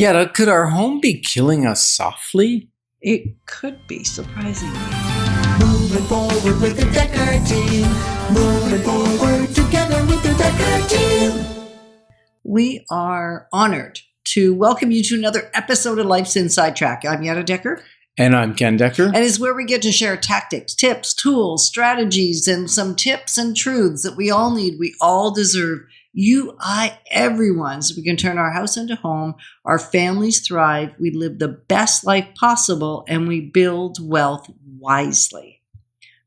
Yeah, could our home be killing us softly? It could be, surprisingly. Moving forward with the Dekker Team. Moving forward together with the Dekker Team. We are honored to welcome you to another episode of Life's Inside Track. I'm Yetta Dekker. And I'm Ken Dekker. And it's where we get to share tactics, tips, tools, strategies, and some tips and truths that we all need, we all deserve. You, I, everyone, so we can turn our house into home, our families thrive, we live the best life possible, and we build wealth wisely.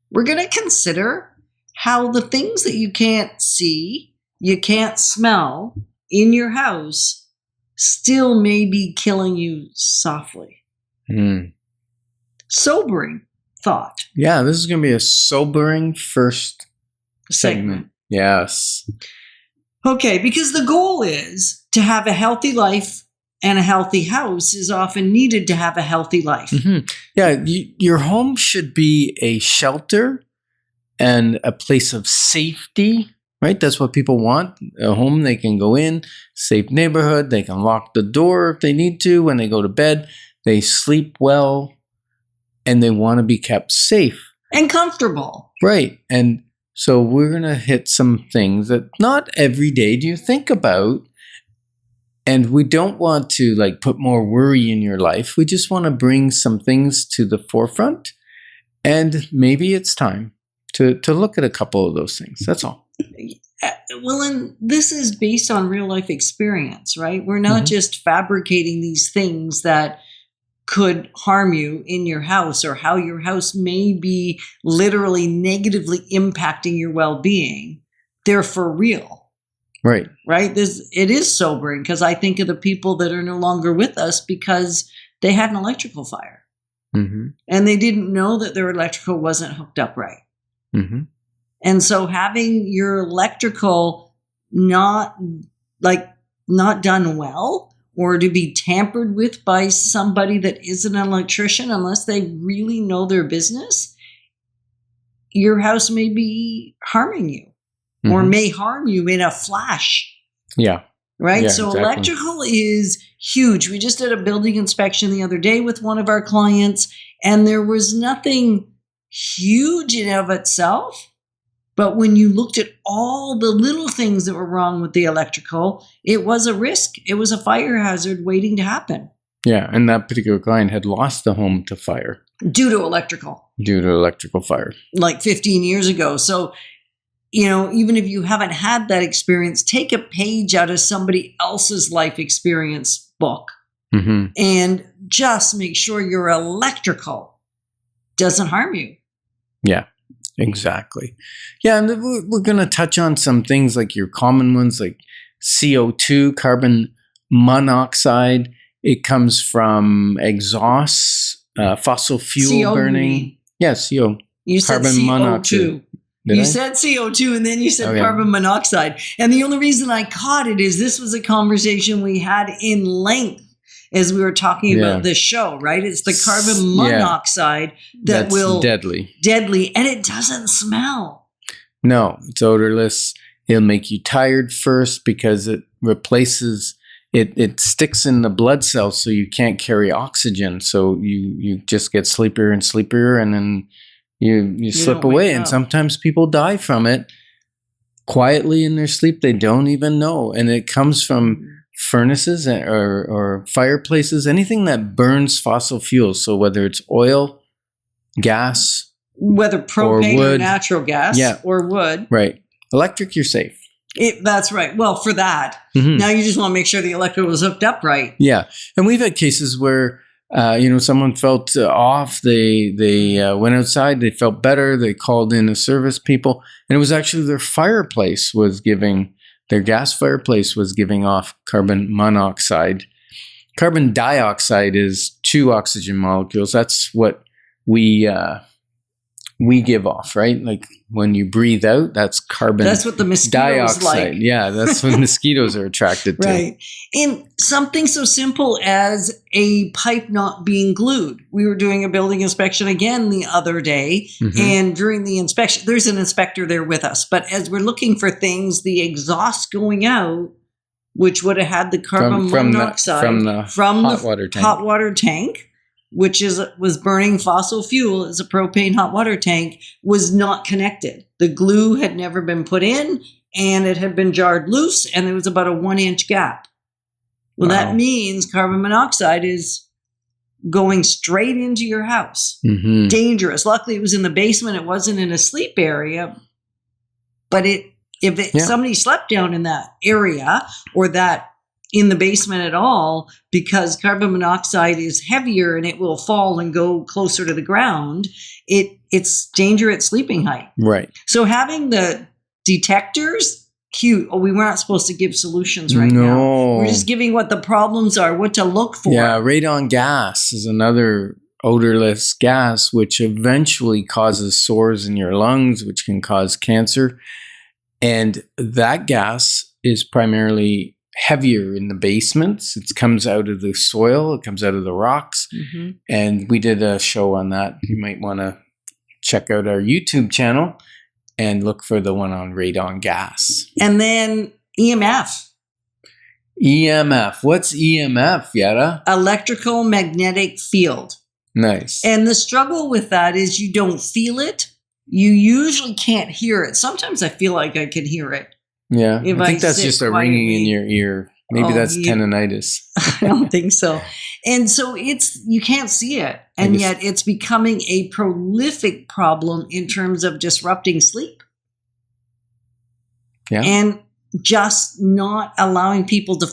We're going to consider how the things that you can't see, you can't smell in your house still may be killing you softly. Sobering thought. Yeah, this is going to be a sobering first segment. Yes. Okay, because the goal is to have a healthy life, and a healthy house is often needed to have a healthy life. Mm-hmm. Yeah, your home should be a shelter and a place of safety, right? That's what people want. A home they can go in, safe neighborhood. They can lock the door if they need to when they go to bed. They sleep well, and they want to be kept safe. And comfortable. Right, and so we're going to hit some things that not every day do you think about. And we don't want to put more worry in your life. We just want to bring some things to the forefront. And maybe it's time to look at a couple of those things. That's all. Well, and this is based on real life experience, right? We're not just fabricating these things that could harm you in your house, or how your house may be literally negatively impacting your well-being. They're for real. Right. Right? It is sobering, because I think of the people that are no longer with us because they had an electrical fire. Mm-hmm. And they didn't know that their electrical wasn't hooked up right. Mm-hmm. And so having your electrical not done well, or to be tampered with by somebody that is an electrician, unless they really know their business, your house may be harming you, or may harm you in a flash. Yeah. Right? Yeah, so exactly. Electrical is huge. We just did a building inspection the other day with one of our clients, and there was nothing huge in of itself. But when you looked at all the little things that were wrong with the electrical, it was a risk. It was a fire hazard waiting to happen. Yeah, and that particular client had lost the home to fire. Due to electrical fire. Like 15 years ago. So, even if you haven't had that experience, take a page out of somebody else's life experience book and just make sure your electrical doesn't harm you. Yeah. Exactly. Yeah, and we're going to touch on some things like your common ones, like CO2, carbon monoxide. It comes from exhausts, fossil fuel CO burning. Yeah, CO. You said carbon CO2. monoxide. You said CO2, and then you said carbon monoxide. And the only reason I caught it is this was a conversation we had in length as we were talking about this show, right? It's the carbon monoxide that's will deadly, and it doesn't smell. No, it's odorless. It'll make you tired first because it replaces it sticks in the blood cells, so you can't carry oxygen. So you just get sleepier and sleepier, and then you slip away. And sometimes people die from it quietly in their sleep. They don't even know, and it comes from furnaces or fireplaces, anything that burns fossil fuels. So whether it's oil, gas, whether propane or natural gas or wood. Right. Electric, you're safe. That's right. Well, for that, now you just want to make sure the electric was hooked up right. Yeah. And we've had cases where, someone felt off. They went outside. They felt better. They called in the service people. And it was actually their fireplace was their gas fireplace was giving off carbon monoxide. Carbon dioxide is 2 oxygen molecules. That's what we give off, right? Like when you breathe out, that's carbon That's what the mosquitoes dioxide. like. Yeah, that's what mosquitoes are attracted to. Right. And something so simple as a pipe not being glued. We were doing a building inspection again the other day, and during the inspection, there's an inspector there with us. But as we're looking for things, the exhaust going out which would have had the carbon monoxide from the hot water tank. hot water tank, which was burning fossil fuel as a propane hot water tank, was not connected. The glue had never been put in, and it had been jarred loose, and there was about a 1-inch gap. Well, Wow. that means carbon monoxide is going straight into your house. Mm-hmm. Dangerous. Luckily, it was in the basement. It wasn't in a sleep area. But if somebody slept down in that area or that in the basement at all, because carbon monoxide is heavier and it will fall and go closer to the ground, it's danger at sleeping height. Right. So having the detectors, cute. Oh, we were not supposed to give solutions right now. No. We're just giving what the problems are, what to look for. Yeah, radon gas is another odorless gas, which eventually causes sores in your lungs, which can cause cancer. And that gas is primarily heavier in the basements. It comes out of the soil. It comes out of the rocks. Mm-hmm. And we did a show on that. You might want to check out our YouTube channel and look for the one on radon gas. And then EMF. EMF. What's EMF, Yetta? Electrical magnetic field. Nice. And the struggle with that is you don't feel it. You usually can't hear it. Sometimes I feel like I can hear it. Yeah. If I think I that's sit just a ringing in quietly. your ear. Maybe that's tendonitis. I don't think so. And so you can't see it. And yet it's becoming a prolific problem in terms of disrupting sleep. Yeah. And just not allowing people to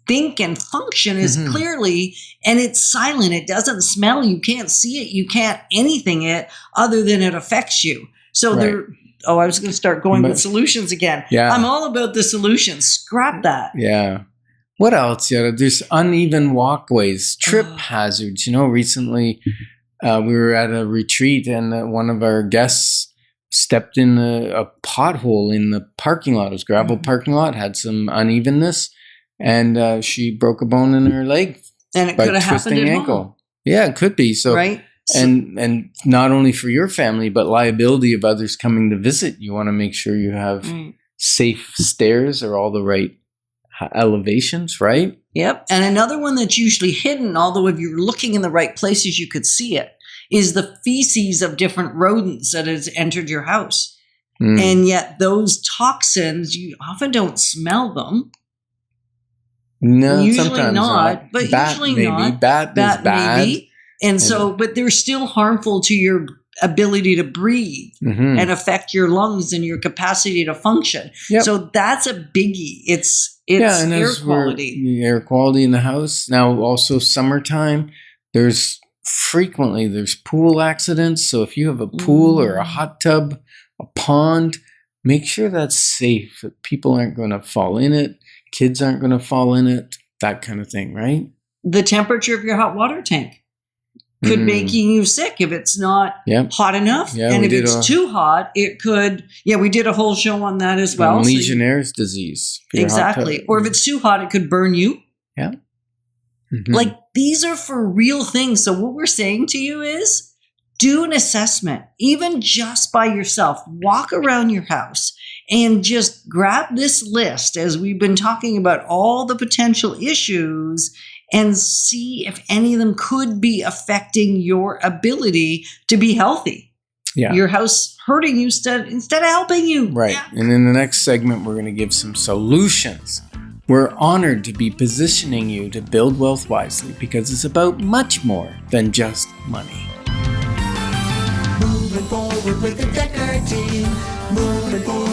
think and function as Mhm. clearly. And it's silent. It doesn't smell. You can't see it. You can't anything it other than it affects you. So Right. I was going to start going with solutions again. Yeah. I'm all about the solutions. Scrap that. Yeah. What else, Yetta? There's uneven walkways, trip hazards. Recently we were at a retreat and one of our guests stepped in a pothole in the parking lot. It was a gravel parking lot, had some unevenness, and she broke a bone in her leg And it by could have happened twisting at ankle. home, Yeah, it could be. So, right? So- and not only for your family, but liability of others coming to visit. You want to make sure you have Right. safe stairs or all the right elevations, right? Yep. And another one that's usually hidden, although if you're looking in the right places, you could see it, is the feces of different rodents that has entered your house. Mm. And yet those toxins, you often don't smell them. No, Usually sometimes not, but Bat, usually maybe. not. Bat is bad. Maybe. And so, but they're still harmful to your ability to breathe Mhm. and affect your lungs and your capacity to function. Yep. So that's a biggie. It's and air as we're- quality. the air quality in the house. Now, also summertime, there's pool accidents. So if you have a pool or a hot tub, a pond, make sure that's safe. That people aren't going to fall in it. Kids aren't going to fall in it. That kind of thing, right? The temperature of your hot water tank could Mhm. make you sick if it's not Yep. hot enough. Yeah, and we if did it's too hot, it could, we did a whole show on that as well. So Legionnaire's disease. for your hot exactly. tub. Or if it's too hot, it could burn you. Yeah. Mhm. Like these are for real things. So what we're saying to you is do an assessment, even just by yourself. Walk around your house and just grab this list as we've been talking about all the potential issues and see if any of them could be affecting your ability to be healthy. Yeah. Your house hurting you instead of helping you. Right. Yeah. And in the next segment, we're going to give some solutions. We're honored to be positioning you to build wealth wisely because it's about much more than just money. Moving forward with the Dekker Team. Moving forward.